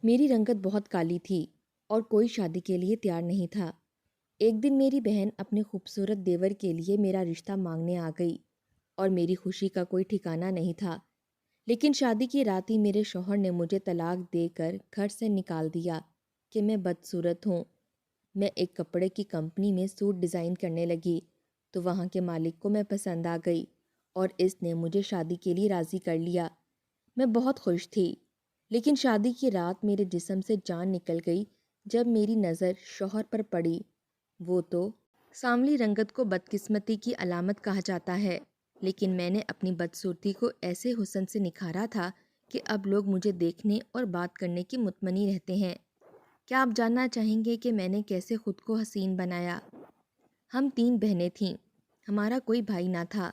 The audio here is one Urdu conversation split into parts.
میری رنگت بہت کالی تھی اور کوئی شادی کے لیے تیار نہیں تھا۔ ایک دن میری بہن اپنے خوبصورت دیور کے لیے میرا رشتہ مانگنے آ گئی اور میری خوشی کا کوئی ٹھکانہ نہیں تھا۔ لیکن شادی کی رات ہی میرے شوہر نے مجھے طلاق دے کر گھر سے نکال دیا کہ میں بدصورت ہوں۔ میں ایک کپڑے کی کمپنی میں سوٹ ڈیزائن کرنے لگی تو وہاں کے مالک کو میں پسند آ گئی اور اس نے مجھے شادی کے لیے راضی کر لیا۔ میں بہت خوش تھی، لیکن شادی کی رات میرے جسم سے جان نکل گئی جب میری نظر شوہر پر پڑی۔ وہ تو سانولی رنگت کو بدقسمتی کی علامت کہا جاتا ہے، لیکن میں نے اپنی بدصورتی کو ایسے حسن سے نکھارا تھا کہ اب لوگ مجھے دیکھنے اور بات کرنے کی مطمئن رہتے ہیں۔ کیا آپ جاننا چاہیں گے کہ میں نے کیسے خود کو حسین بنایا؟ ہم 3 بہنیں تھیں، ہمارا کوئی بھائی نہ تھا۔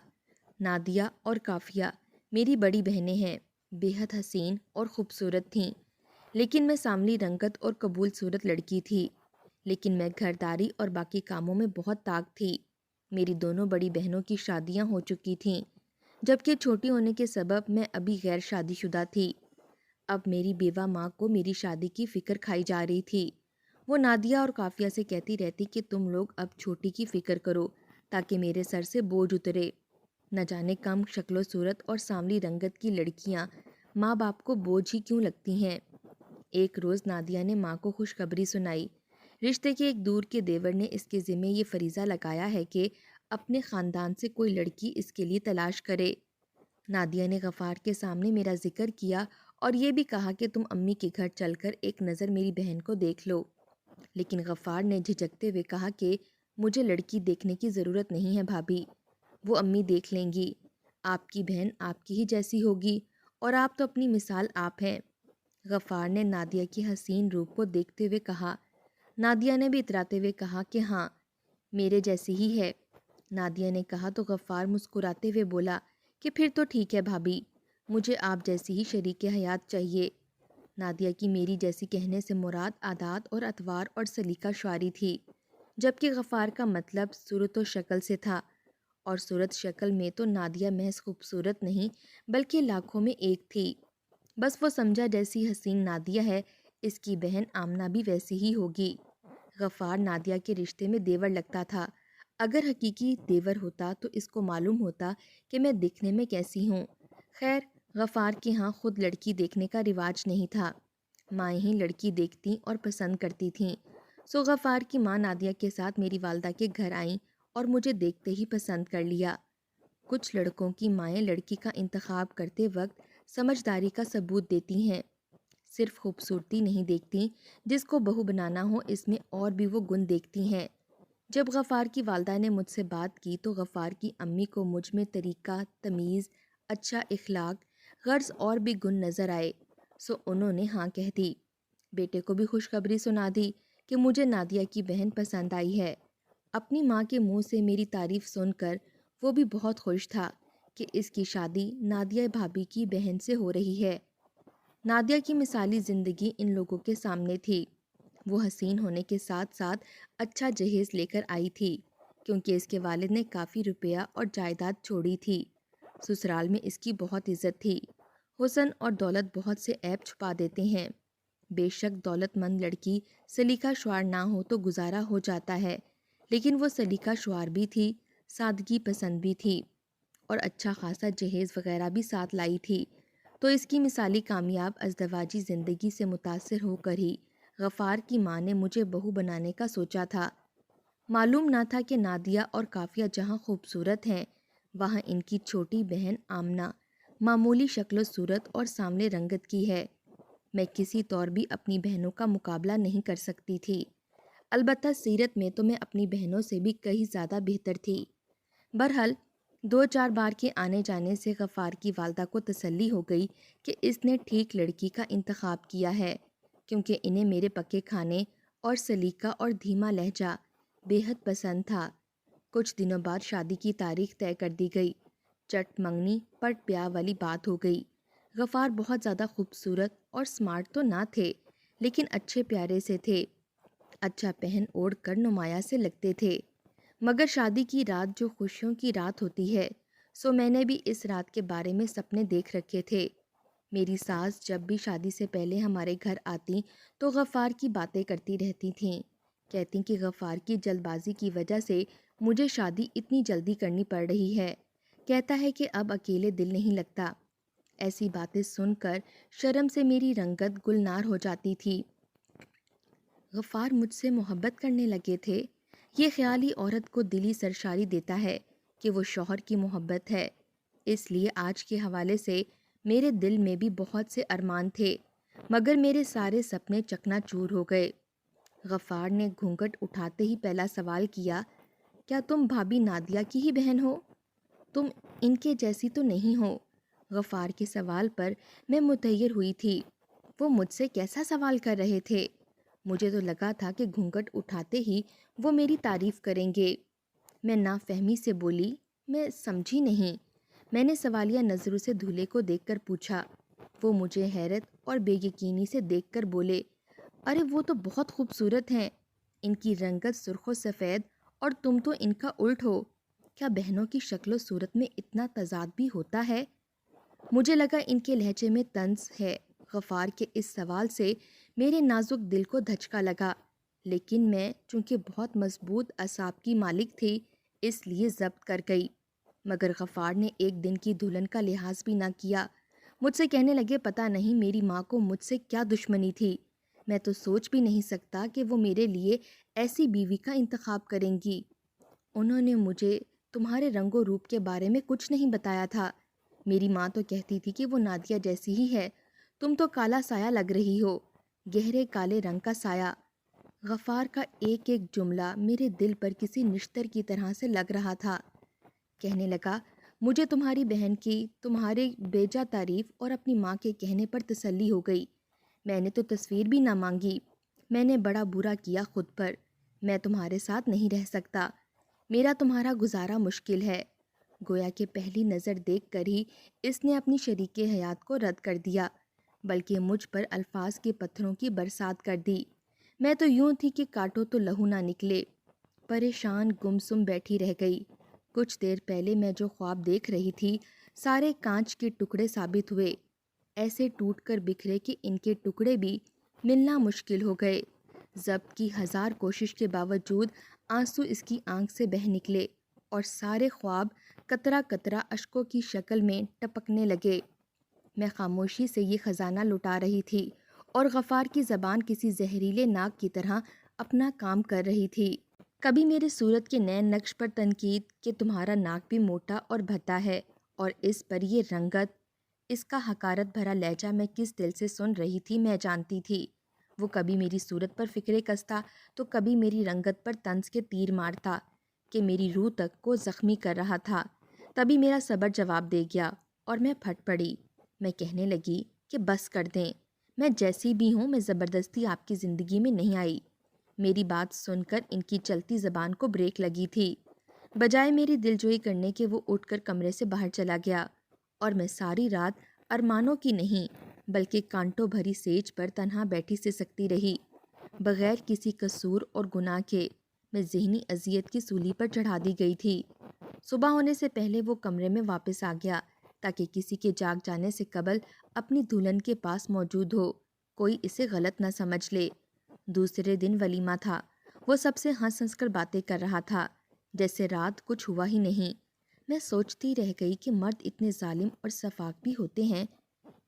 نادیہ اور کافیہ میری بڑی بہنیں ہیں، بے حد حسین اور خوبصورت تھیں، لیکن میں سانولی رنگت اور قبول صورت لڑکی تھی۔ لیکن میں گھرداری اور باقی کاموں میں بہت طاق تھی۔ میری دونوں بڑی بہنوں کی شادیاں ہو چکی تھیں، جبکہ چھوٹی ہونے کے سبب میں ابھی غیر شادی شدہ تھی۔ اب میری بیوہ ماں کو میری شادی کی فکر کھائی جا رہی تھی۔ وہ نادیہ اور کافیہ سے کہتی رہتی کہ تم لوگ اب چھوٹی کی فکر کرو تاکہ میرے سر سے بوجھ اترے۔ نہ جانے کم شکل و صورت اور سانولی رنگت کی لڑکیاں ماں باپ کو بوجھ ہی کیوں لگتی ہیں۔ ایک روز نادیہ نے ماں کو خوشخبری سنائی۔ رشتے کے ایک دور کے دیور نے اس کے ذمے یہ فریضہ لگایا ہے کہ اپنے خاندان سے کوئی لڑکی اس کے لیے تلاش کرے۔ نادیہ نے غفار کے سامنے میرا ذکر کیا اور یہ بھی کہا کہ تم امی کے گھر چل کر ایک نظر میری بہن کو دیکھ لو۔ لیکن غفار نے جھجکتے ہوئے کہا کہ مجھے لڑکی دیکھنے کی ضرورت نہیں ہے بھابھی، وہ امی دیکھ لیں گی۔ آپ کی بہن آپ کی ہی جیسی ہوگی اور آپ تو اپنی مثال آپ ہیں۔ غفار نے نادیہ کی حسین روپ کو دیکھتے ہوئے کہا۔ نادیہ نے بھی اتراتے ہوئے کہا کہ ہاں، میرے جیسی ہی ہے۔ نادیہ نے کہا تو غفار مسکراتے ہوئے بولا کہ پھر تو ٹھیک ہے بھابھی، مجھے آپ جیسی ہی شریک حیات چاہیے۔ نادیہ کی میری جیسی کہنے سے مراد عادات اور اطوار اور سلیقہ شعاری تھی، جبکہ غفار کا مطلب صورت و شکل سے تھا، اور صورت شکل میں تو نادیہ محض خوبصورت نہیں بلکہ لاکھوں میں ایک تھی۔ بس وہ سمجھا جیسی حسین نادیہ ہے، اس کی بہن آمنہ بھی ویسی ہی ہوگی۔ غفار نادیہ کے رشتے میں دیور لگتا تھا۔ اگر حقیقی دیور ہوتا تو اس کو معلوم ہوتا کہ میں دکھنے میں کیسی ہوں۔ خیر، غفار کے ہاں خود لڑکی دیکھنے کا رواج نہیں تھا، مائیں ہی لڑکی دیکھتی اور پسند کرتی تھیں۔ سو غفار کی ماں نادیہ کے ساتھ میری والدہ کے گھر آئیں اور مجھے دیکھتے ہی پسند کر لیا۔ کچھ لڑکوں کی مائیں لڑکی کا انتخاب کرتے وقت سمجھداری کا ثبوت دیتی ہیں، صرف خوبصورتی نہیں دیکھتی، جس کو بہو بنانا ہو اس میں اور بھی وہ گن دیکھتی ہیں۔ جب غفار کی والدہ نے مجھ سے بات کی تو غفار کی امی کو مجھ میں طریقہ، تمیز، اچھا اخلاق، غرض اور بھی گن نظر آئے، سو انہوں نے ہاں کہہ دی۔ بیٹے کو بھی خوشخبری سنا دی کہ مجھے نادیہ کی بہن پسند آئی ہے۔ اپنی ماں کے منہ سے میری تعریف سن کر وہ بھی بہت خوش تھا کہ اس کی شادی نادیہ بھابھی کی بہن سے ہو رہی ہے۔ نادیہ کی مثالی زندگی ان لوگوں کے سامنے تھی۔ وہ حسین ہونے کے ساتھ ساتھ اچھا جہیز لے کر آئی تھی، کیونکہ اس کے والد نے کافی روپیہ اور جائیداد چھوڑی تھی۔ سسرال میں اس کی بہت عزت تھی۔ حسن اور دولت بہت سے عیب چھپا دیتے ہیں۔ بے شک دولت مند لڑکی سلیقہ شعار نہ ہو تو گزارا ہو جاتا ہے، لیکن وہ سلیقہ شعار بھی تھی، سادگی پسند بھی تھی، اور اچھا خاصا جہیز وغیرہ بھی ساتھ لائی تھی۔ تو اس کی مثالی کامیاب ازدواجی زندگی سے متاثر ہو کر ہی غفار کی ماں نے مجھے بہو بنانے کا سوچا تھا۔ معلوم نہ تھا کہ نادیہ اور کافیہ جہاں خوبصورت ہیں، وہاں ان کی چھوٹی بہن آمنہ معمولی شکل و صورت اور سامنے رنگت کی ہے۔ میں کسی طور بھی اپنی بہنوں کا مقابلہ نہیں کر سکتی تھی، البتہ سیرت میں تو میں اپنی بہنوں سے بھی کہیں زیادہ بہتر تھی۔ بہرحال 2-4 بار کے آنے جانے سے غفار کی والدہ کو تسلی ہو گئی کہ اس نے ٹھیک لڑکی کا انتخاب کیا ہے، کیونکہ انہیں میرے پکے کھانے اور سلیقہ اور دھیما لہجہ بے حد پسند تھا۔ کچھ دنوں بعد شادی کی تاریخ طے کر دی گئی۔ چٹ منگنی پٹ بیاہ والی بات ہو گئی۔ غفار بہت زیادہ خوبصورت اور سمارٹ تو نہ تھے، لیکن اچھے پیارے سے تھے، اچھا پہن اوڑھ کر نمایاں سے لگتے تھے۔ مگر شادی کی رات جو خوشیوں کی رات ہوتی ہے، سو میں نے بھی اس رات کے بارے میں سپنے دیکھ رکھے تھے۔ میری ساس جب بھی شادی سے پہلے ہمارے گھر آتی تو غفار کی باتیں کرتی رہتی تھیں۔ کہتی کہ غفار کی جلد بازی کی وجہ سے مجھے شادی اتنی جلدی کرنی پڑ رہی ہے۔ کہتا ہے کہ اب اکیلے دل نہیں لگتا۔ ایسی باتیں سن کر شرم سے میری رنگت گلنار ہو جاتی تھی۔ غفار مجھ سے محبت کرنے لگے تھے۔ یہ خیال ہی عورت کو دلی سرشاری دیتا ہے کہ وہ شوہر کی محبت ہے۔ اس لیے آج کے حوالے سے میرے دل میں بھی بہت سے ارمان تھے، مگر میرے سارے سپنے چکنا چور ہو گئے۔ غفار نے گھونگھٹ اٹھاتے ہی پہلا سوال کیا، کیا تم بھابھی نادیہ کی ہی بہن ہو؟ تم ان کے جیسی تو نہیں ہو؟ غفار کے سوال پر میں متحیر ہوئی تھی۔ وہ مجھ سے کیسا سوال کر رہے تھے؟ مجھے تو لگا تھا کہ گھونگھٹ اٹھاتے ہی وہ میری تعریف کریں گے۔ میں نافہمی سے بولی، میں سمجھی نہیں۔ میں نے سوالیہ نظروں سے دولہے کو دیکھ کر پوچھا۔ وہ مجھے حیرت اور بے یقینی سے دیکھ کر بولے، ارے وہ تو بہت خوبصورت ہیں، ان کی رنگت سرخ و سفید اور تم تو ان کا الٹ ہو۔ کیا بہنوں کی شکل و صورت میں اتنا تضاد بھی ہوتا ہے؟ مجھے لگا ان کے لہجے میں طنز ہے۔ غفار کے اس سوال سے میرے نازک دل کو دھچکا لگا، لیکن میں چونکہ بہت مضبوط اعصاب کی مالک تھی اس لیے ضبط کر گئی۔ مگر غفار نے ایک دن کی دلہن کا لحاظ بھی نہ کیا۔ مجھ سے کہنے لگے، پتہ نہیں میری ماں کو مجھ سے کیا دشمنی تھی، میں تو سوچ بھی نہیں سکتا کہ وہ میرے لیے ایسی بیوی کا انتخاب کریں گی۔ انہوں نے مجھے تمہارے رنگ و روپ کے بارے میں کچھ نہیں بتایا تھا۔ میری ماں تو کہتی تھی کہ وہ نادیہ جیسی ہی ہے، تم تو کالا سایہ لگ رہی ہو، گہرے کالے رنگ کا سایہ۔ غفار کا ایک ایک جملہ میرے دل پر کسی نشتر کی طرح سے لگ رہا تھا۔ کہنے لگا، مجھے تمہاری بہن کی تمہارے بیجا تعریف اور اپنی ماں کے کہنے پر تسلی ہو گئی۔ میں نے تو تصویر بھی نہ مانگی۔ میں نے بڑا برا کیا خود پر۔ میں تمہارے ساتھ نہیں رہ سکتا، میرا تمہارا گزارا مشکل ہے۔ گویا کہ پہلی نظر دیکھ کر ہی اس نے اپنی شریک حیات کو رد کر دیا، بلکہ مجھ پر الفاظ کے پتھروں کی برسات کر دی۔ میں تو یوں تھی کہ کاٹو تو لہو نہ نکلے۔ پریشان گمسم بیٹھی رہ گئی۔ کچھ دیر پہلے میں جو خواب دیکھ رہی تھی سارے کانچ کے ٹکڑے ثابت ہوئے، ایسے ٹوٹ کر بکھرے کہ ان کے ٹکڑے بھی ملنا مشکل ہو گئے۔ ضبط کی ہزار کوشش کے باوجود آنسو اس کی آنکھ سے بہہ نکلے اور سارے خواب قطرہ قطرہ اشکوں کی شکل میں ٹپکنے لگے۔ میں خاموشی سے یہ خزانہ لٹا رہی تھی اور غفار کی زبان کسی زہریلے ناگ کی طرح اپنا کام کر رہی تھی۔ کبھی میرے صورت کے نئے نقش پر تنقید کہ تمہارا ناک بھی موٹا اور بھدا ہے، اور اس پر یہ رنگت، اس کا حقارت بھرا لہجہ میں کس دل سے سن رہی تھی میں جانتی تھی۔ وہ کبھی میری صورت پر فکرے کستا تو کبھی میری رنگت پر طنز کے تیر مارتا کہ میری روح تک کو زخمی کر رہا تھا۔ تبھی میرا صبر جواب دے گیا اور میں پھٹ پڑی۔ میں کہنے لگی کہ بس کر دیں، میں جیسی بھی ہوں، میں زبردستی آپ کی زندگی میں نہیں آئی۔ میری بات سن کر ان کی چلتی زبان کو بریک لگی تھی۔ بجائے میری دلجوئی کرنے کے وہ اٹھ کر کمرے سے باہر چلا گیا اور میں ساری رات ارمانوں کی نہیں بلکہ کانٹوں بھری سیج پر تنہا بیٹھی سے سکتی رہی۔ بغیر کسی قصور اور گناہ کے میں ذہنی اذیت کی سولی پر چڑھا دی گئی تھی۔ صبح ہونے سے پہلے وہ کمرے میں واپس آ گیا تاکہ کسی کے جاگ جانے سے قبل اپنی دلہن کے پاس موجود ہو، کوئی اسے غلط نہ سمجھ لے۔ دوسرے دن ولیمہ تھا۔ وہ سب سے ہنس ہنس کر باتیں کر رہا تھا جیسے رات کچھ ہوا ہی نہیں۔ میں سوچتی رہ گئی کہ مرد اتنے ظالم اور سفاک بھی ہوتے ہیں۔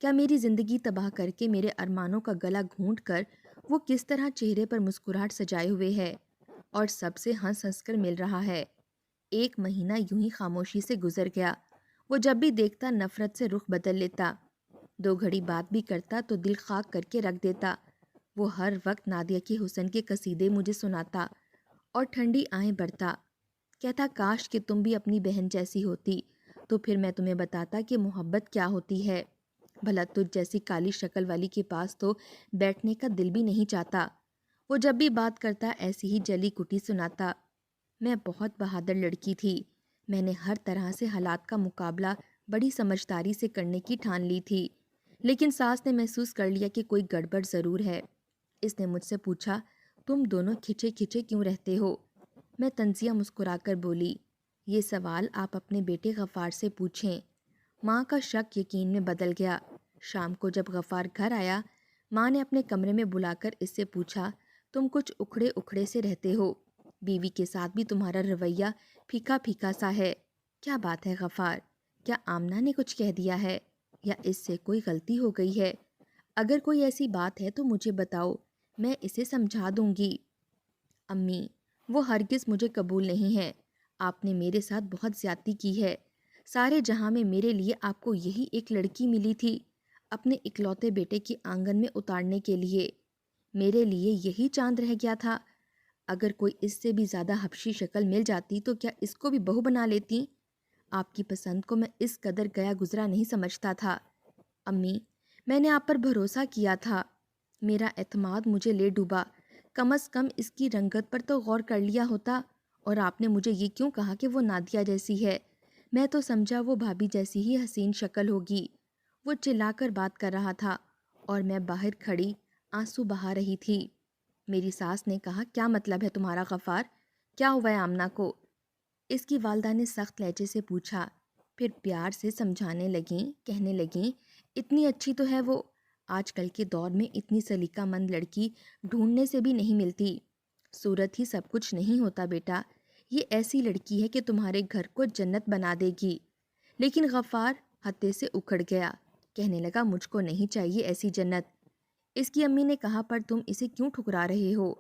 کیا میری زندگی تباہ کر کے میرے ارمانوں کا گلا گھونٹ کر وہ کس طرح چہرے پر مسکراہٹ سجائے ہوئے ہے اور سب سے ہنس ہنس کر مل رہا ہے۔ ایک مہینہ یوں ہی خاموشی سے گزر گیا۔ وہ جب بھی دیکھتا نفرت سے رخ بدل لیتا، 2 گھڑی بات بھی کرتا تو دل خاک کر کے رکھ دیتا۔ وہ ہر وقت نادیہ کے حسن کے قصیدے مجھے سناتا اور ٹھنڈی آہیں بھرتا، کہتا کاش کہ تم بھی اپنی بہن جیسی ہوتی تو پھر میں تمہیں بتاتا کہ محبت کیا ہوتی ہے۔ بھلا تجھ جیسی کالی شکل والی کے پاس تو بیٹھنے کا دل بھی نہیں چاہتا۔ وہ جب بھی بات کرتا ایسی ہی جلی کٹی سناتا۔ میں بہت بہادر لڑکی تھی۔ میں نے ہر طرح سے حالات کا مقابلہ بڑی سمجھداری سے کرنے کی ٹھان لی تھی، لیکن ساس نے محسوس کر لیا کہ کوئی گڑبڑ ضرور ہے۔ اس نے مجھ سے پوچھا، تم دونوں کھچے کھچے کیوں رہتے ہو؟ میں طنزیہ مسکرا کر بولی، یہ سوال آپ اپنے بیٹے غفار سے پوچھیں۔ ماں کا شک یقین میں بدل گیا۔ شام کو جب غفار گھر آیا، ماں نے اپنے کمرے میں بلا کر اس سے پوچھا، تم کچھ اکھڑے اکھڑے سے رہتے ہو، بیوی کے ساتھ بھی تمہارا رویہ پھیکا پھیکا سا ہے، کیا بات ہے غفار؟ کیا آمنہ نے کچھ کہہ دیا ہے یا اس سے کوئی غلطی ہو گئی ہے؟ اگر کوئی ایسی بات ہے تو مجھے بتاؤ، میں اسے سمجھا دوں گی۔ امی، وہ ہرگز مجھے قبول نہیں ہے، آپ نے میرے ساتھ بہت زیادتی کی ہے، سارے جہاں میں میرے لیے آپ کو یہی ایک لڑکی ملی تھی، اپنے اکلوتے بیٹے کی آنگن میں اتارنے کے لیے، میرے لیے یہی چاند رہ گیا تھا، اگر کوئی اس سے بھی زیادہ حبشی شکل مل جاتی تو کیا اس کو بھی بہو بنا لیتی؟ آپ کی پسند کو میں اس قدر گیا گزرا نہیں سمجھتا تھا۔ امی، میں نے آپ پر بھروسہ کیا تھا، میرا اعتماد مجھے لے ڈوبا، کم از کم اس کی رنگت پر تو غور کر لیا ہوتا، اور آپ نے مجھے یہ کیوں کہا کہ وہ نادیہ جیسی ہے؟ میں تو سمجھا وہ بھابھی جیسی ہی حسین شکل ہوگی۔ وہ چلا کر بات کر رہا تھا اور میں باہر کھڑی آنسو بہا رہی تھی۔ میری ساس نے کہا، کیا مطلب ہے تمہارا غفار؟ کیا ہوا ہے آمنہ کو؟ اس کی والدہ نے سخت لہجے سے پوچھا، پھر پیار سے سمجھانے لگیں، کہنے لگیں، اتنی اچھی تو ہے وہ، آج کل کے دور میں اتنی سلیقہ مند لڑکی ڈھونڈنے سے بھی نہیں ملتی، صورت ہی سب کچھ نہیں ہوتا بیٹا، یہ ایسی لڑکی ہے کہ تمہارے گھر کو جنت بنا دے گی۔ لیکن غفار ہتے سے اکھڑ گیا، کہنے لگا، مجھ کو نہیں چاہیے ایسی جنت۔ اس کی امی نے کہا، پر تم اسے کیوں ٹھکرا رہے ہو؟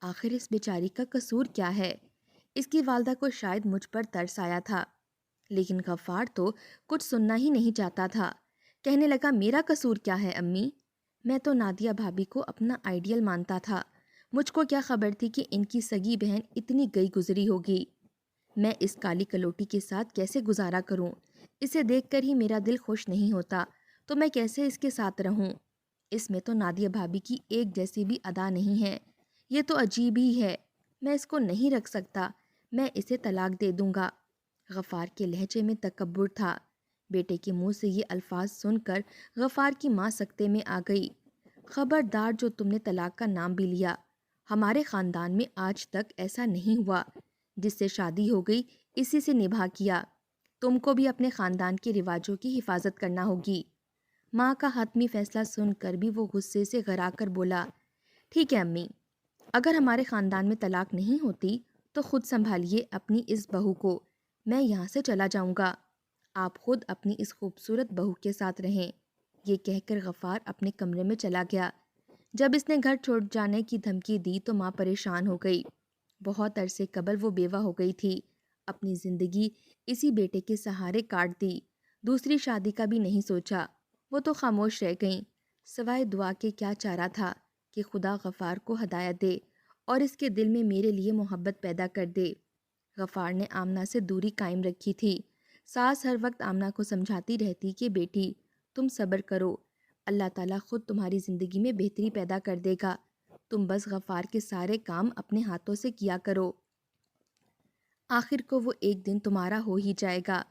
آخر اس بیچاری کا قصور کیا ہے؟ اس کی والدہ کو شاید مجھ پر ترس آیا تھا، لیکن غفار تو کچھ سننا ہی نہیں چاہتا تھا، کہنے لگا، میرا قصور کیا ہے امی؟ میں تو نادیہ بھابھی کو اپنا آئیڈیل مانتا تھا، مجھ کو کیا خبر تھی کہ ان کی سگی بہن اتنی گئی گزری ہوگی؟ میں اس کالی کلوٹی کے ساتھ کیسے گزارا کروں؟ اسے دیکھ کر ہی میرا دل خوش نہیں ہوتا، تو میں کیسے اس کے ساتھ رہوں؟ اس میں تو نادیہ بھابھی کی ایک جیسی بھی ادا نہیں ہے، یہ تو عجیب ہی ہے، میں اس کو نہیں رکھ سکتا، میں اسے طلاق دے دوں گا۔ غفار کے لہجے میں تکبر تھا۔ بیٹے کے منہ سے یہ الفاظ سن کر غفار کی ماں سکتے میں آ گئی۔ خبردار، جو تم نے طلاق کا نام بھی لیا، ہمارے خاندان میں آج تک ایسا نہیں ہوا، جس سے شادی ہو گئی اسی سے نباہ کیا، تم کو بھی اپنے خاندان کے رواجوں کی حفاظت کرنا ہوگی۔ ماں کا حتمی فیصلہ سن کر بھی وہ غصے سے گھرا کر بولا، ٹھیک ہے امی، اگر ہمارے خاندان میں طلاق نہیں ہوتی تو خود سنبھالیے اپنی اس بہو کو، میں یہاں سے چلا جاؤں گا، آپ خود اپنی اس خوبصورت بہو کے ساتھ رہیں۔ یہ کہہ کر غفار اپنے کمرے میں چلا گیا۔ جب اس نے گھر چھوڑ جانے کی دھمکی دی تو ماں پریشان ہو گئی، بہت عرصے قبل وہ بیوہ ہو گئی تھی، اپنی زندگی اسی بیٹے کے سہارے کاٹ دی، دوسری شادی کا بھی نہیں سوچا، وہ تو خاموش رہ گئیں، سوائے دعا کے کیا چارہ تھا کہ خدا غفار کو ہدایت دے اور اس کے دل میں میرے لیے محبت پیدا کر دے۔ غفار نے آمنہ سے دوری قائم رکھی تھی، ساس ہر وقت آمنہ کو سمجھاتی رہتی کہ بیٹی تم صبر کرو، اللہ تعالیٰ خود تمہاری زندگی میں بہتری پیدا کر دے گا، تم بس غفار کے سارے کام اپنے ہاتھوں سے کیا کرو، آخر کو وہ ایک دن تمہارا ہو ہی جائے گا۔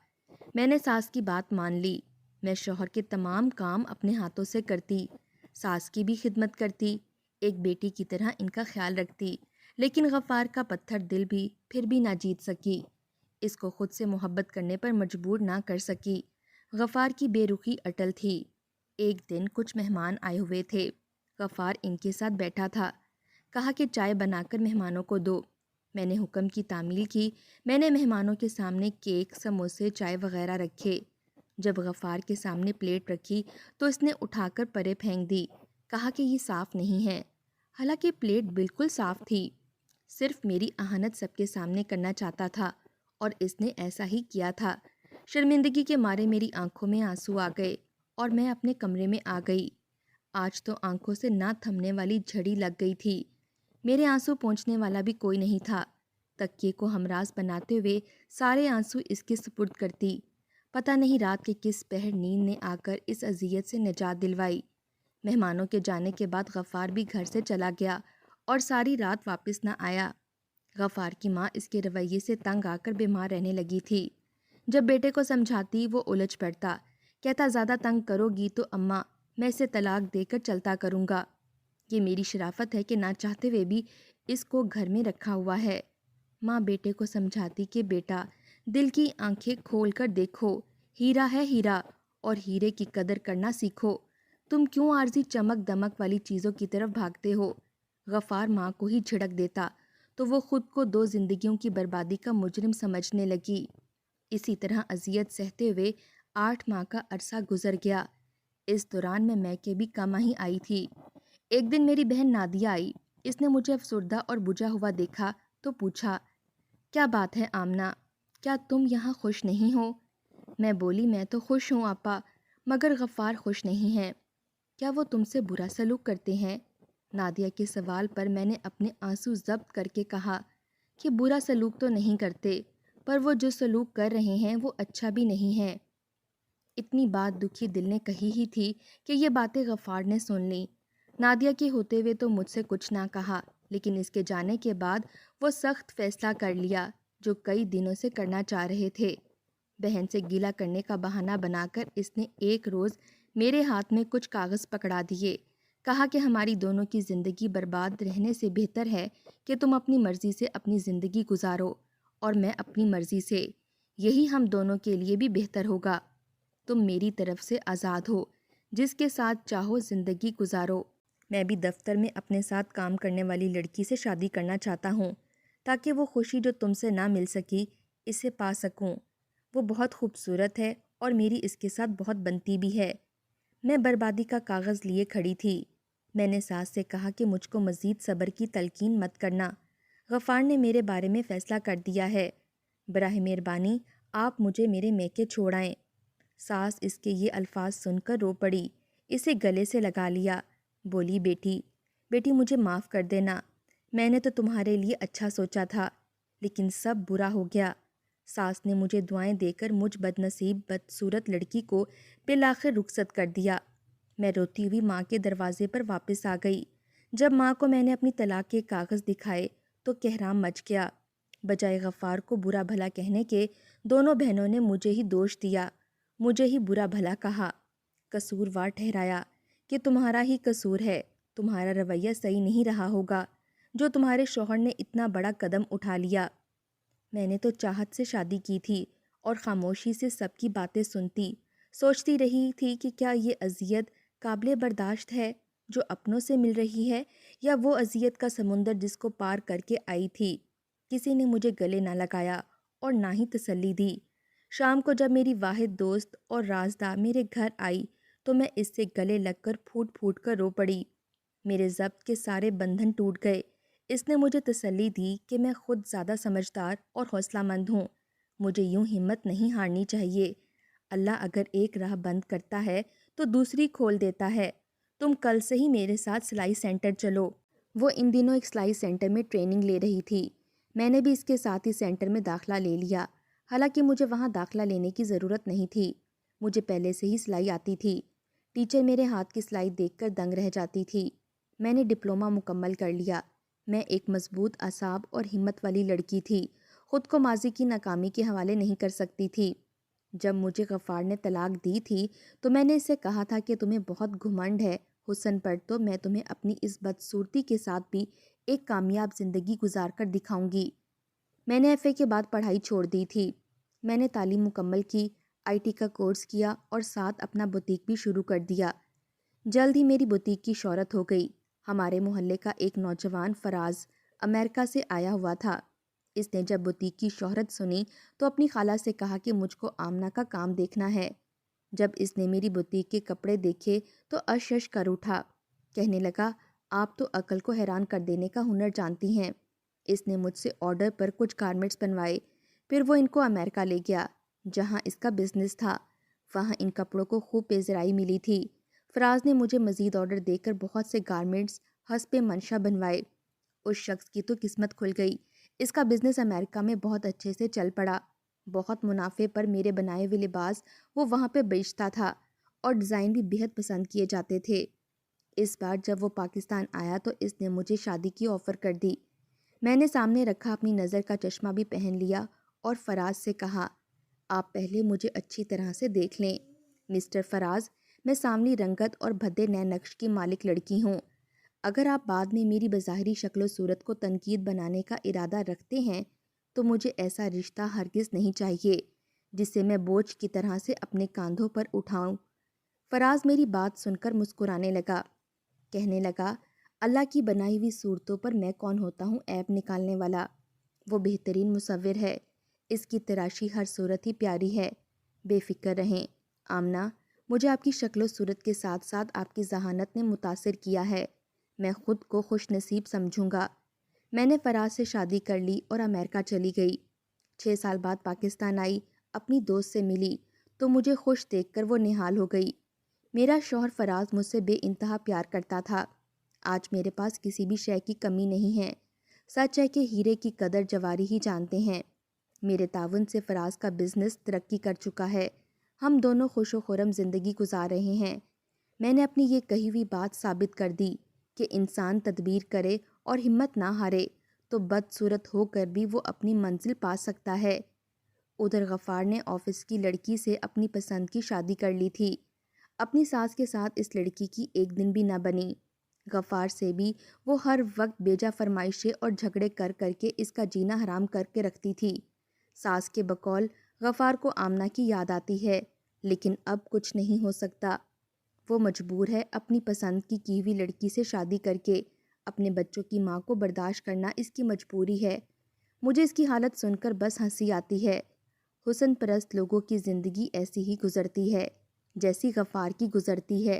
میں نے ساس کی بات مان لی، میں شوہر کے تمام کام اپنے ہاتھوں سے کرتی، ساس کی بھی خدمت کرتی، ایک بیٹی کی طرح ان کا خیال رکھتی، لیکن غفار کا پتھر دل بھی پھر بھی نہ جیت سکی، اس کو خود سے محبت کرنے پر مجبور نہ کر سکی۔ غفار کی بے رخی اٹل تھی۔ ایک دن کچھ مہمان آئے ہوئے تھے، غفار ان کے ساتھ بیٹھا تھا، کہا کہ چائے بنا کر مہمانوں کو دو۔ میں نے حکم کی تعمیل کی، میں نے مہمانوں کے سامنے کیک، سموسے، چائے وغیرہ رکھے۔ جب غفار کے سامنے پلیٹ رکھی تو اس نے اٹھا کر پرے پھینک دی، کہا کہ یہ صاف نہیں ہے، حالانکہ پلیٹ بالکل صاف تھی، صرف میری اہانت سب کے سامنے کرنا چاہتا تھا اور اس نے ایسا ہی کیا تھا۔ شرمندگی کے مارے میری آنکھوں میں آنسو آ گئے اور میں اپنے کمرے میں آ گئی۔ آج تو آنکھوں سے نہ تھمنے والی جھڑی لگ گئی تھی، میرے آنسو پہنچنے والا بھی کوئی نہیں تھا، تکیے کو ہمراز بناتے ہوئے سارے آنسو اس کے سپرد کرتی، پتہ نہیں رات کے کس پہر نیند نے آ کر اس اذیت سے نجات دلوائی۔ مہمانوں کے جانے کے بعد غفار بھی گھر سے چلا گیا اور ساری رات واپس نہ آیا۔ غفار کی ماں اس کے رویے سے تنگ آ کر بیمار رہنے لگی تھی، جب بیٹے کو سمجھاتی وہ الجھ پڑتا، کہتا زیادہ تنگ کرو گی تو اماں میں اسے طلاق دے کر چلتا کروں گا، یہ میری شرافت ہے کہ نہ چاہتے ہوئے بھی اس کو گھر میں رکھا ہوا ہے۔ ماں بیٹے کو سمجھاتی کہ بیٹا دل کی آنکھیں کھول کر دیکھو، ہیرا ہے ہیرا، اور ہیرے کی قدر کرنا سیکھو، تم کیوں عارضی چمک دمک والی چیزوں کی طرف بھاگتے ہو؟ غفار ماں کو ہی جھڑک دیتا تو وہ خود کو 2 زندگیوں کی بربادی کا مجرم سمجھنے لگی۔ اسی طرح اذیت سہتے ہوئے 8 ماہ کا عرصہ گزر گیا۔ اس دوران میں میکے بھی کم ہی آئی تھی۔ ایک دن میری بہن نادیہ آئی۔ اس نے مجھے افسردہ اور بجھا ہوا دیکھا تو پوچھا، کیا بات ہے آمنہ، کیا تم یہاں خوش نہیں ہو؟ میں بولی، میں تو خوش ہوں آپا، مگر غفار خوش نہیں ہے۔ کیا وہ تم سے برا سلوک کرتے ہیں؟ نادیہ کے سوال پر میں نے اپنے آنسو ضبط کر کے کہا کہ برا سلوک تو نہیں کرتے، پر وہ جو سلوک کر رہے ہیں وہ اچھا بھی نہیں ہے۔ اتنی بات دکھی دل نے کہی ہی تھی کہ یہ باتیں غفار نے سن لیں۔ نادیہ کے ہوتے ہوئے تو مجھ سے کچھ نہ کہا، لیکن اس کے جانے کے بعد وہ سخت فیصلہ کر لیا جو کئی دنوں سے کرنا چاہ رہے تھے۔ بہن سے گیلا کرنے کا بہانہ بنا کر اس نے ایک روز میرے ہاتھ میں کچھ کاغذ پکڑا دیے۔ کہا کہ ہماری دونوں کی زندگی برباد رہنے سے بہتر ہے کہ تم اپنی مرضی سے اپنی زندگی گزارو اور میں اپنی مرضی سے، یہی ہم دونوں کے لیے بھی بہتر ہوگا۔ تم میری طرف سے آزاد ہو، جس کے ساتھ چاہو زندگی گزارو۔ میں بھی دفتر میں اپنے ساتھ کام کرنے والی لڑکی سے شادی کرنا چاہتا ہوں تاکہ وہ خوشی جو تم سے نہ مل سکی اسے پا سکوں۔ وہ بہت خوبصورت ہے اور میری اس کے ساتھ بہت بنتی بھی ہے۔ میں بربادی کا کاغذ لیے کھڑی تھی۔ میں نے ساس سے کہا کہ مجھ کو مزید صبر کی تلقین مت کرنا، غفار نے میرے بارے میں فیصلہ کر دیا ہے، براہ مہربانی آپ مجھے میرے میکے چھوڑائیں۔ ساس اس کے یہ الفاظ سن کر رو پڑی، اسے گلے سے لگا لیا، بولی، بیٹی مجھے معاف کر دینا، میں نے تو تمہارے لیے اچھا سوچا تھا، لیکن سب برا ہو گیا۔ ساس نے مجھے دعائیں دے کر مجھ بدنصیب بدصورت لڑکی کو بالآخر رخصت کر دیا۔ میں روتی ہوئی ماں کے دروازے پر واپس آ گئی۔ جب ماں کو میں نے اپنی طلاق کے کاغذ دکھائے تو کہرام مچ گیا۔ بجائے غفار کو برا بھلا کہنے کے دونوں بہنوں نے مجھے ہی دوش دیا، مجھے ہی برا بھلا کہا، قصوروار ٹھہرایا کہ تمہارا ہی قصور ہے، تمہارا رویہ صحیح نہیں رہا ہوگا جو تمہارے شوہر نے اتنا بڑا قدم اٹھا لیا۔ میں نے تو چاہت سے شادی کی تھی اور خاموشی سے سب کی باتیں سنتی، سوچتی رہی تھی کہ کیا یہ اذیت قابل برداشت ہے جو اپنوں سے مل رہی ہے، یا وہ اذیت کا سمندر جس کو پار کر کے آئی تھی۔ کسی نے مجھے گلے نہ لگایا اور نہ ہی تسلی دی۔ شام کو جب میری واحد دوست اور رازدار میرے گھر آئی تو میں اس سے گلے لگ کر پھوٹ پھوٹ کر رو پڑی۔ میرے ضبط کے سارے بندھن ٹوٹ گئے۔ اس نے مجھے تسلی دی کہ میں خود زیادہ سمجھدار اور حوصلہ مند ہوں، مجھے یوں ہمت نہیں ہارنی چاہیے۔ اللہ اگر ایک راہ بند کرتا ہے تو دوسری کھول دیتا ہے۔ تم کل سے ہی میرے ساتھ سلائی سینٹر چلو۔ وہ ان دنوں ایک سلائی سینٹر میں ٹریننگ لے رہی تھی۔ میں نے بھی اس کے ساتھ ہی سینٹر میں داخلہ لے لیا، حالانکہ مجھے وہاں داخلہ لینے کی ضرورت نہیں تھی، مجھے پہلے سے ہی سلائی آتی تھی۔ ٹیچر میرے ہاتھ کی سلائی دیکھ کر دنگ رہ جاتی تھی۔ میں نے ڈپلومہ مکمل کر لیا۔ میں ایک مضبوط اعصاب اور ہمت والی لڑکی تھی، خود کو ماضی کی ناکامی کے حوالے نہیں کر سکتی تھی۔ جب مجھے غفار نے طلاق دی تھی تو میں نے اسے کہا تھا کہ تمہیں بہت گھمنڈ ہے حسن پر، تو میں تمہیں اپنی اس بدصورتی کے ساتھ بھی ایک کامیاب زندگی گزار کر دکھاؤں گی۔ میں نے ایف اے کے بعد پڑھائی چھوڑ دی تھی۔ میں نے تعلیم مکمل کی، آئی ٹی کا کورس کیا اور ساتھ اپنا بوتیک بھی شروع کر دیا۔ جلد ہی میری بوتیک کی شہرت ہو گئی۔ ہمارے محلے کا ایک نوجوان فراز امریکہ سے آیا ہوا تھا۔ اس نے جب بوتیک کی شہرت سنی تو اپنی خالہ سے کہا کہ مجھ کو آمنہ کا کام دیکھنا ہے۔ جب اس نے میری بوتیک کے کپڑے دیکھے تو اش اش کر اٹھا، کہنے لگا، آپ تو عقل کو حیران کر دینے کا ہنر جانتی ہیں۔ اس نے مجھ سے آرڈر پر کچھ گارمنٹس بنوائے، پھر وہ ان کو امریکہ لے گیا جہاں اس کا بزنس تھا۔ وہاں ان کپڑوں کو خوب پیزرائی ملی تھی۔ فراز نے مجھے مزید آرڈر دے کر بہت سے گارمنٹس حسب منشا بنوائے۔ اس شخص کی تو قسمت کھل گئی، اس کا بزنس امریکہ میں بہت اچھے سے چل پڑا۔ بہت منافع پر میرے بنائے ہوئے لباس وہ وہاں پہ بیچتا تھا اور ڈیزائن بھی بہت پسند کیے جاتے تھے۔ اس بار جب وہ پاکستان آیا تو اس نے مجھے شادی کی آفر کر دی۔ میں نے سامنے رکھا اپنی نظر کا چشمہ بھی پہن لیا اور فراز سے کہا، آپ پہلے مجھے اچھی طرح سے دیکھ لیں۔ مسٹر فراز، میں ساملی رنگت اور بھدے نئے نقش کی مالک لڑکی ہوں۔ اگر آپ بعد میں میری بظاہری شکل و صورت کو تنقید بنانے کا ارادہ رکھتے ہیں تو مجھے ایسا رشتہ ہرگز نہیں چاہیے جسے میں بوجھ کی طرح سے اپنے کاندھوں پر اٹھاؤں۔ فراز میری بات سن کر مسکرانے لگا، کہنے لگا، اللہ کی بنائی ہوئی صورتوں پر میں کون ہوتا ہوں عیب نکالنے والا؟ وہ بہترین مصور ہے، اس کی تراشی ہر صورت ہی پیاری ہے۔ بے فکر رہیں آمنہ، مجھے آپ کی شکل و صورت کے ساتھ ساتھ آپ کی ذہانت نے متاثر کیا ہے، میں خود کو خوش نصیب سمجھوں گا۔ میں نے فراز سے شادی کر لی اور امریکہ چلی گئی۔ 6 سال بعد پاکستان آئی، اپنی دوست سے ملی تو مجھے خوش دیکھ کر وہ نہال ہو گئی۔ میرا شوہر فراز مجھ سے بے انتہا پیار کرتا تھا۔ آج میرے پاس کسی بھی شے کی کمی نہیں ہے۔ سچ ہے کہ ہیرے کی قدر جواری ہی جانتے ہیں۔ میرے تعاون سے فراز کا بزنس ترقی کر چکا ہے، ہم دونوں خوش و خرم زندگی گزار رہے ہیں۔ میں نے اپنی یہ کہی ہوئی بات ثابت کر دی کہ انسان تدبیر کرے اور ہمت نہ ہارے تو بدصورت ہو کر بھی وہ اپنی منزل پا سکتا ہے۔ ادھر غفار نے آفس کی لڑکی سے اپنی پسند کی شادی کر لی تھی۔ اپنی ساس کے ساتھ اس لڑکی کی ایک دن بھی نہ بنی۔ غفار سے بھی وہ ہر وقت بیجا فرمائشیں اور جھگڑے کر کر کے اس کا جینا حرام کر کے رکھتی تھی۔ ساس کے بقول غفار کو آمنہ کی یاد آتی ہے، لیکن اب کچھ نہیں ہو سکتا۔ وہ مجبور ہے اپنی پسند کی ہوئی لڑکی سے شادی کر کے۔ اپنے بچوں کی ماں کو برداشت کرنا اس کی مجبوری ہے۔ مجھے اس کی حالت سن کر بس ہنسی آتی ہے۔ حسن پرست لوگوں کی زندگی ایسی ہی گزرتی ہے جیسی غفار کی گزرتی ہے۔